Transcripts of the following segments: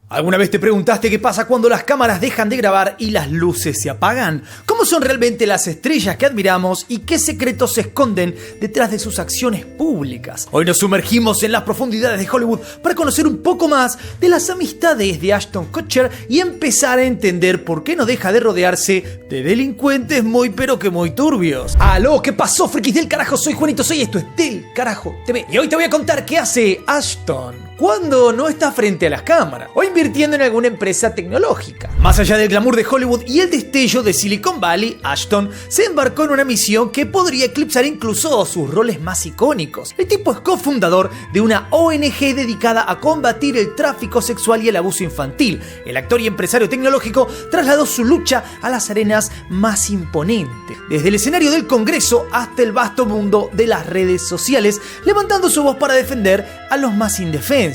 ¿Alguna vez te preguntaste qué pasa cuando las cámaras dejan de grabar y las luces se apagan? ¿Cómo son realmente las estrellas que admiramos y qué secretos se esconden detrás de sus acciones públicas? Hoy nos sumergimos en las profundidades de Hollywood para conocer un poco más de las amistades de Ashton Kutcher y empezar a entender por qué no deja de rodearse de delincuentes muy pero que muy turbios. ¡Aló! ¿Qué pasó, frikis del carajo? Soy Juanito Soy, esto es Del Carajo TV. Y hoy te voy a contar qué hace Ashton cuando no está frente a las cámaras o invirtiendo en alguna empresa tecnológica. Más allá del glamour de Hollywood y el destello de Silicon Valley, Ashton se embarcó en una misión que podría eclipsar incluso sus roles más icónicos. El tipo es cofundador de una ONG dedicada a combatir el tráfico sexual y el abuso infantil. El actor y empresario tecnológico trasladó su lucha a las arenas más imponentes, desde el escenario del Congreso hasta el vasto mundo de las redes sociales, levantando su voz para defender a los más indefensos.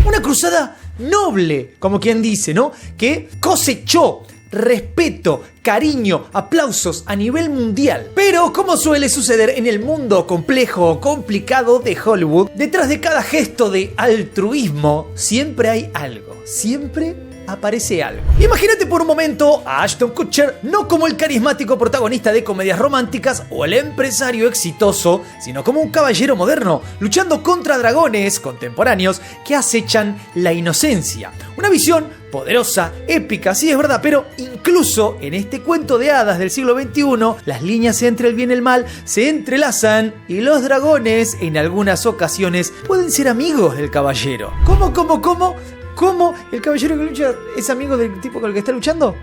Una cruzada noble, como quien dice, ¿no? Que cosechó respeto, cariño, aplausos a nivel mundial. Pero, como suele suceder en el mundo complejo, complicado de Hollywood, detrás de cada gesto de altruismo siempre hay algo. Siempre aparece algo. Imagínate por un momento a Ashton Kutcher no como el carismático protagonista de comedias románticas o el empresario exitoso, sino como un caballero moderno, luchando contra dragones contemporáneos que acechan la inocencia. Una visión poderosa, épica, sí es verdad, pero incluso en este cuento de hadas del siglo XXI, las líneas entre el bien y el mal se entrelazan y los dragones, en algunas ocasiones, pueden ser amigos del caballero. ¿Cómo? ¿El caballero que lucha es amigo del tipo con el que está luchando?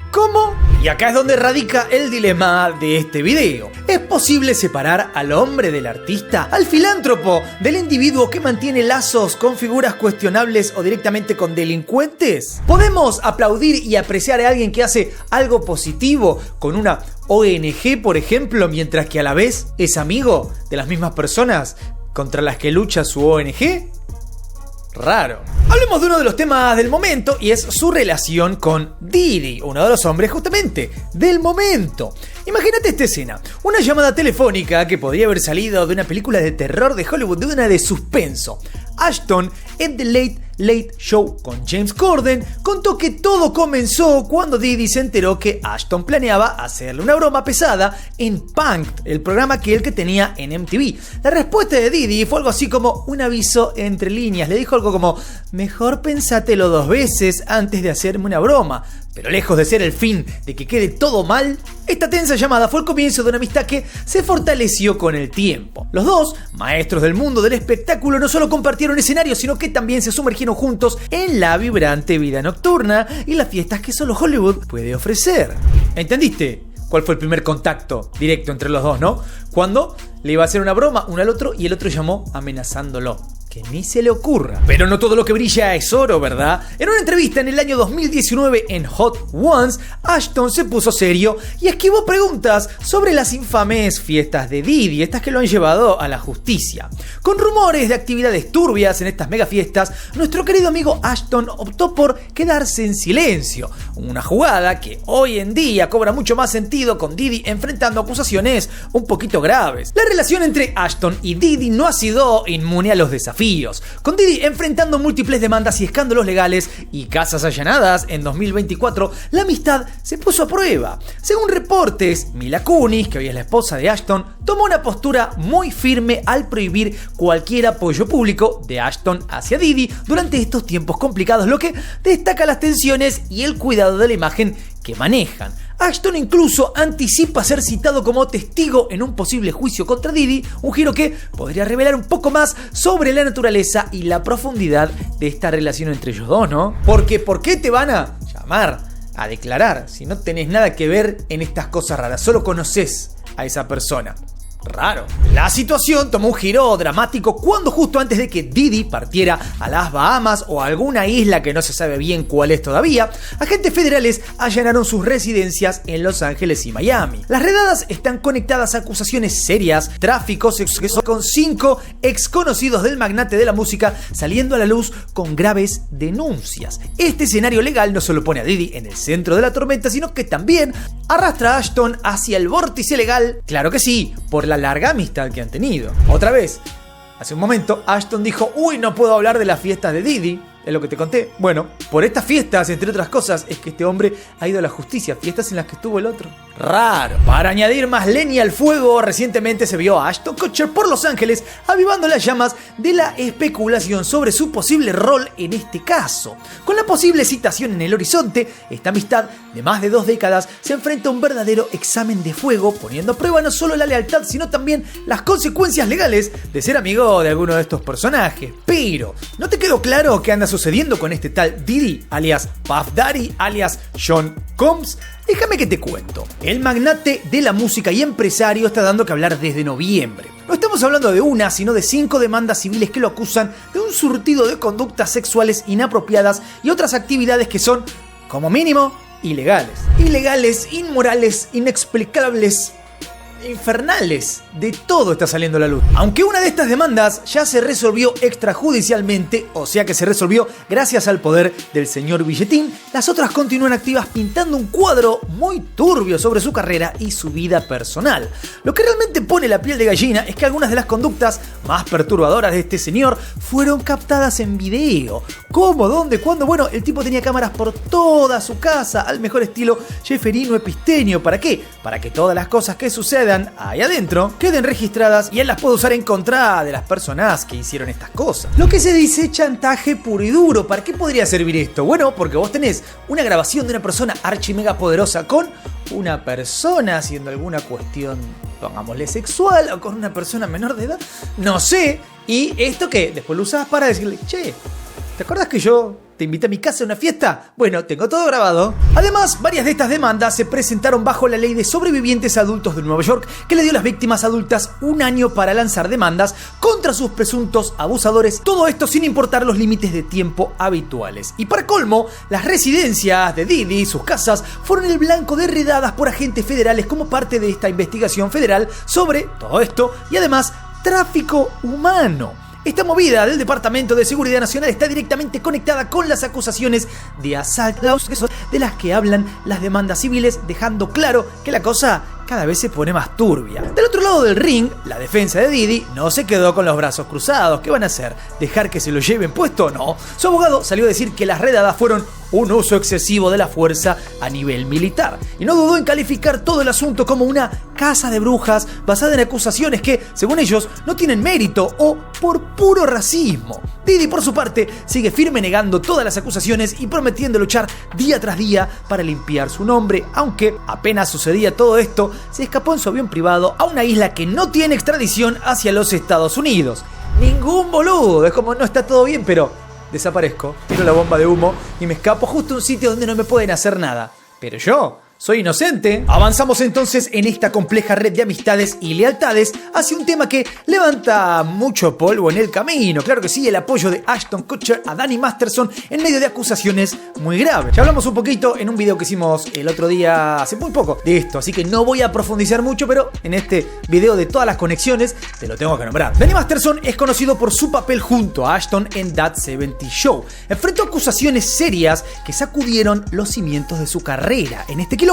¿Cómo? Y acá es donde radica el dilema de este video. ¿Es posible separar al hombre del artista, al filántropo del individuo que mantiene lazos con figuras cuestionables o directamente con delincuentes? ¿Podemos aplaudir y apreciar a alguien que hace algo positivo con una ONG, por ejemplo, mientras que a la vez es amigo de las mismas personas contra las que lucha su ONG? Raro. Hablemos de uno de los temas del momento y es su relación con Diddy, uno de los hombres justamente del momento. Imagínate esta escena, una llamada telefónica que podría haber salido de una película de terror de Hollywood, de una de suspenso. Ashton, en The Late Show con James Corden, contó que todo comenzó cuando Diddy se enteró que Ashton planeaba hacerle una broma pesada en Punk'd, el programa que tenía en MTV. La respuesta de Diddy fue algo así como un aviso entre líneas. Le dijo algo como: mejor pensátelo 2 veces antes de hacerme una broma. Pero lejos de ser el fin de que quede todo mal, esta tensa llamada fue el comienzo de una amistad que se fortaleció con el tiempo. Los dos, maestros del mundo del espectáculo, no solo compartieron escenario, sino que también se sumergieron juntos en la vibrante vida nocturna y las fiestas que solo Hollywood puede ofrecer. ¿Entendiste cuál fue el primer contacto directo entre los dos, no? Cuando le iba a hacer una broma uno al otro y el otro llamó amenazándolo. Que ni se le ocurra. Pero no todo lo que brilla es oro, ¿verdad? En una entrevista en el año 2019 en Hot Ones, Ashton se puso serio y esquivó preguntas sobre las infames fiestas de Diddy, estas que lo han llevado a la justicia. Con rumores de actividades turbias en estas mega fiestas, nuestro querido amigo Ashton optó por quedarse en silencio. Una jugada que hoy en día cobra mucho más sentido con Diddy enfrentando acusaciones un poquito graves. La relación entre Ashton y Diddy no ha sido inmune a los desafíos. Con Diddy enfrentando múltiples demandas y escándalos legales y casas allanadas en 2024, la amistad se puso a prueba. Según reportes, Mila Kunis, que hoy es la esposa de Ashton, tomó una postura muy firme al prohibir cualquier apoyo público de Ashton hacia Diddy durante estos tiempos complicados, lo que destaca las tensiones y el cuidado de la imagen que manejan. Ashton incluso anticipa ser citado como testigo en un posible juicio contra Diddy, un giro que podría revelar un poco más sobre la naturaleza y la profundidad de esta relación entre ellos dos, ¿no? Porque ¿por qué te van a llamar a declarar si no tenés nada que ver en estas cosas raras? Solo conoces a esa persona. Raro. La situación tomó un giro dramático cuando justo antes de que Diddy partiera a las Bahamas o a alguna isla que no se sabe bien cuál es todavía, agentes federales allanaron sus residencias en Los Ángeles y Miami. Las redadas están conectadas a acusaciones serias, tráfico sexual, con 5 ex conocidos del magnate de la música saliendo a la luz con graves denuncias. Este escenario legal no solo pone a Diddy en el centro de la tormenta, sino que también arrastra a Ashton hacia el vórtice legal, claro que sí, por la larga amistad que han tenido. Otra vez, hace un momento, Ashton dijo: uy, no puedo hablar de las fiestas de Diddy. es lo que te conté. Bueno, por estas fiestas, entre otras cosas, es que este hombre ha ido a la justicia, fiestas en las que estuvo el otro. Raro. Para añadir más leña al fuego, recientemente se vio a Ashton Kutcher por Los Ángeles avivando las llamas de la especulación sobre su posible rol en este caso. Con la posible citación en el horizonte, esta amistad de más de 2 décadas se enfrenta a un verdadero examen de fuego, poniendo a prueba no solo la lealtad, sino también las consecuencias legales de ser amigo de alguno de estos personajes. Pero, ¿no te quedó claro qué anda sucediendo con este tal Diddy, alias Puff Daddy, alias Sean Combs? Déjame que te cuento. El magnate de la música y empresario está dando que hablar desde noviembre. No estamos hablando de una, sino de 5 demandas civiles que lo acusan de un surtido de conductas sexuales inapropiadas y otras actividades que son, como mínimo, ilegales. Ilegales, inmorales, inexplicables, infernales. De todo está saliendo a la luz. Aunque una de estas demandas ya se resolvió extrajudicialmente, o sea que se resolvió gracias al poder del señor Billetín, las otras continúan activas pintando un cuadro muy turbio sobre su carrera y su vida personal. Lo que realmente pone la piel de gallina es que algunas de las conductas más perturbadoras de este señor fueron captadas en video. ¿Cómo? ¿Dónde? ¿Cuándo? Bueno, el tipo tenía cámaras por toda su casa, al mejor estilo Jefferino Epistenio. ¿Para qué? Para que todas las cosas que sucedan ahí adentro queden registradas y él las puede usar en contra de las personas que hicieron estas cosas. Lo que se dice chantaje puro y duro. ¿Para qué podría servir esto? Bueno, porque vos tenés una grabación de una persona archi mega poderosa con una persona haciendo alguna cuestión, pongámosle sexual, o con una persona menor de edad, no sé, y esto que después lo usás para decirle, che, ¿te acuerdas que yo te invité a mi casa a una fiesta? Bueno, tengo todo grabado. Además, varias de estas demandas se presentaron bajo la ley de sobrevivientes adultos de Nueva York, que le dio a las víctimas adultas 1 año para lanzar demandas contra sus presuntos abusadores, todo esto sin importar los límites de tiempo habituales. Y para colmo, las residencias de Diddy, sus casas, fueron el blanco de redadas por agentes federales como parte de esta investigación federal sobre todo esto y además tráfico humano. Esta movida del Departamento de Seguridad Nacional está directamente conectada con las acusaciones de asalto de las que hablan las demandas civiles, dejando claro que la cosa cada vez se pone más turbia. Del otro lado del ring, la defensa de Diddy no se quedó con los brazos cruzados. ¿Qué van a hacer? ¿Dejar que se lo lleven puesto? No. Su abogado salió a decir que las redadas fueron un uso excesivo de la fuerza a nivel militar, y no dudó en calificar todo el asunto como una caza de brujas basada en acusaciones que, según ellos, no tienen mérito o por puro racismo. Diddy, por su parte, sigue firme negando todas las acusaciones y prometiendo luchar día tras día para limpiar su nombre, aunque apenas sucedía todo esto, se escapó en su avión privado a una isla que no tiene extradición hacia los Estados Unidos. Ningún boludo, es como no está todo bien, pero desaparezco, tiro la bomba de humo y me escapo justo a un sitio donde no me pueden hacer nada. Pero yo soy inocente. Avanzamos entonces en esta compleja red de amistades y lealtades hacia un tema que levanta mucho polvo en el camino. Claro que sí, el apoyo de Ashton Kutcher a Danny Masterson en medio de acusaciones muy graves. Ya hablamos un poquito en un video que hicimos el otro día, hace muy poco, de esto, así que no voy a profundizar mucho, pero en este video de todas las conexiones te lo tengo que nombrar. Danny Masterson es conocido por su papel junto a Ashton en That 70 Show. Enfrentó acusaciones serias que sacudieron los cimientos de su carrera. En este quilombo,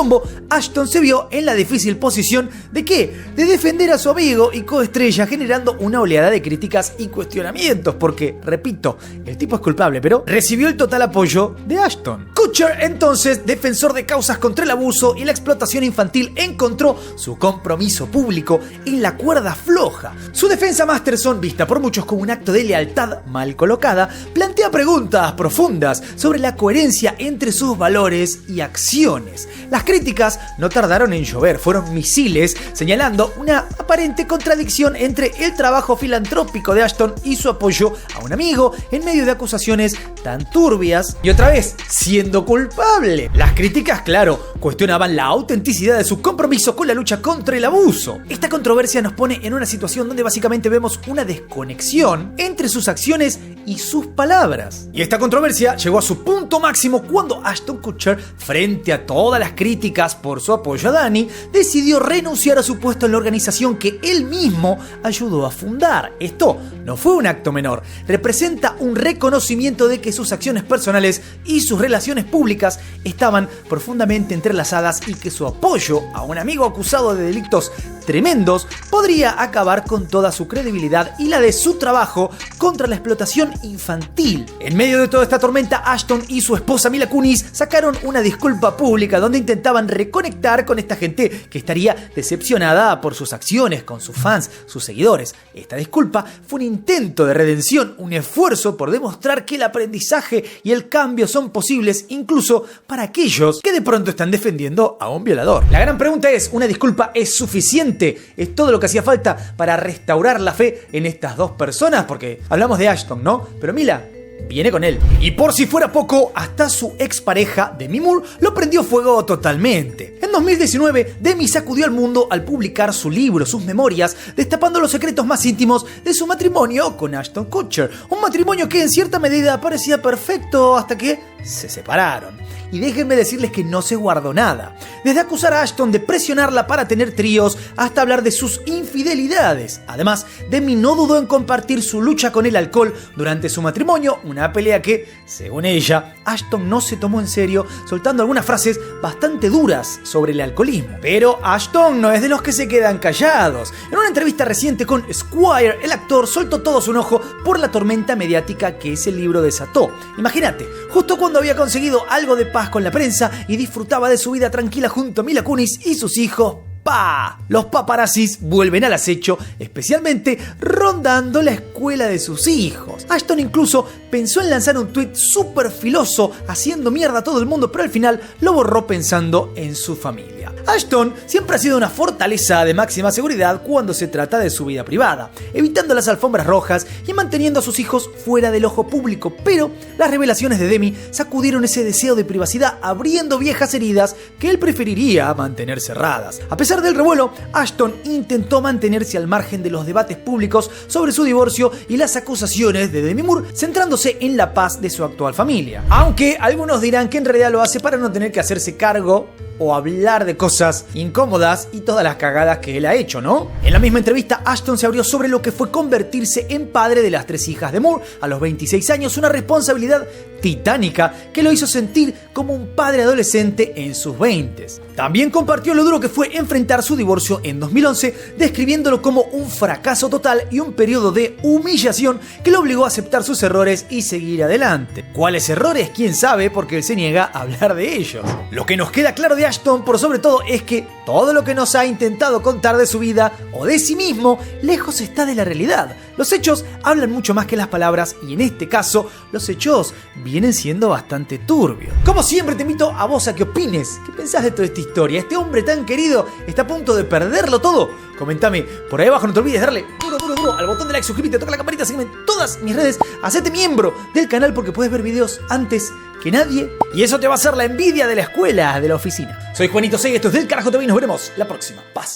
Ashton se vio en la difícil posición ¿de qué? De defender a su amigo y coestrella, generando una oleada de críticas y cuestionamientos, porque, repito, el tipo es culpable, pero recibió el total apoyo de Ashton. Kutcher, entonces, defensor de causas contra el abuso y la explotación infantil, encontró su compromiso público en la cuerda floja. Su defensa Masterson, vista por muchos como un acto de lealtad mal colocada, plantea preguntas profundas sobre la coherencia entre sus valores y acciones. Las críticas no tardaron en llover, fueron misiles, señalando una aparente contradicción entre el trabajo filantrópico de Ashton y su apoyo a un amigo en medio de acusaciones tan turbias y otra vez siendo culpable. Las críticas, claro, cuestionaban la autenticidad de su compromiso con la lucha contra el abuso. Esta controversia nos pone en una situación donde básicamente vemos una desconexión entre sus acciones y sus palabras. Y esta controversia llegó a su punto máximo cuando Ashton Kutcher, frente a todas las críticas por su apoyo a Danny, decidió renunciar a su puesto en la organización que él mismo ayudó a fundar. Esto no fue un acto menor, representa un reconocimiento de que sus acciones personales y sus relaciones públicas estaban profundamente entrelazadas y que su apoyo a un amigo acusado de delitos tremendos, podría acabar con toda su credibilidad y la de su trabajo contra la explotación infantil. En medio de toda esta tormenta, Ashton y su esposa Mila Kunis sacaron una disculpa pública donde intentaban reconectar con esta gente que estaría decepcionada por sus acciones, con sus fans, sus seguidores. Esta disculpa fue un intento de redención, un esfuerzo por demostrar que el aprendizaje y el cambio son posibles incluso para aquellos que de pronto están defendiendo a un violador. La gran pregunta es, ¿una disculpa es suficiente? ¿Es todo lo que hacía falta para restaurar la fe en estas dos personas? Porque hablamos de Ashton, ¿no? Pero Mila viene con él. Y por si fuera poco, hasta su expareja, Demi Moore, lo prendió fuego totalmente. En 2019, Demi sacudió al mundo al publicar su libro, sus memorias, destapando los secretos más íntimos de su matrimonio con Ashton Kutcher. Un matrimonio que en cierta medida parecía perfecto hasta que se separaron. Y déjenme decirles que no se guardó nada. Desde acusar a Ashton de presionarla para tener tríos hasta hablar de sus infidelidades. Además, Demi no dudó en compartir su lucha con el alcohol durante su matrimonio, una pelea que, según ella, Ashton no se tomó en serio, soltando algunas frases bastante duras sobre el alcoholismo. Pero Ashton no es de los que se quedan callados. En una entrevista reciente con Esquire, el actor soltó todo su enojo por la tormenta mediática que ese libro desató. Imagínate, justo cuando había conseguido algo de paz con la prensa y disfrutaba de su vida tranquila junto a Mila Kunis y sus hijos, ¡pah! Los paparazzis vuelven al acecho, especialmente rondando la escuela de sus hijos. Ashton incluso pensó en lanzar un tuit súper filoso, haciendo mierda a todo el mundo, pero al final lo borró pensando en su familia. Ashton siempre ha sido una fortaleza de máxima seguridad cuando se trata de su vida privada, evitando las alfombras rojas y manteniendo a sus hijos fuera del ojo público, pero las revelaciones de Demi sacudieron ese deseo de privacidad, abriendo viejas heridas que él preferiría mantener cerradas. A pesar del revuelo, Ashton intentó mantenerse al margen de los debates públicos sobre su divorcio y las acusaciones de Demi Moore, centrándose en la paz de su actual familia. Aunque algunos dirán que en realidad lo hace para no tener que hacerse cargo o hablar de cosas incómodas y todas las cagadas que él ha hecho, ¿no? En la misma entrevista, Ashton se abrió sobre lo que fue convertirse en padre de las 3 hijas de Moore a los 26 años, una responsabilidad titánica que lo hizo sentir como un padre adolescente en sus 20s. También compartió lo duro que fue enfrentar su divorcio en 2011, describiéndolo como un fracaso total y un periodo de humillación que lo obligó a aceptar sus errores y seguir adelante. ¿Cuáles errores? ¿Quién sabe? Porque él se niega a hablar de ellos. Lo que nos queda claro de Ashton, por sobre todo, es que todo lo que nos ha intentado contar de su vida o de sí mismo, lejos está de la realidad. Los hechos hablan mucho más que las palabras y en este caso, los hechos vienen siendo bastante turbios. Como siempre, te invito a vos a que opines. ¿Qué pensás de toda esta historia? ¿Este hombre tan querido está a punto de perderlo todo? Comentame por ahí abajo, no te olvides de darle duro al botón de like, suscríbete, toca la campanita, sígueme en todas mis redes, hacete miembro del canal porque puedes ver videos antes que nadie y eso te va a hacer la envidia de la escuela, de la oficina. Soy Juanito Sey, esto es Del Carajo TV y nos veremos la próxima. Paz.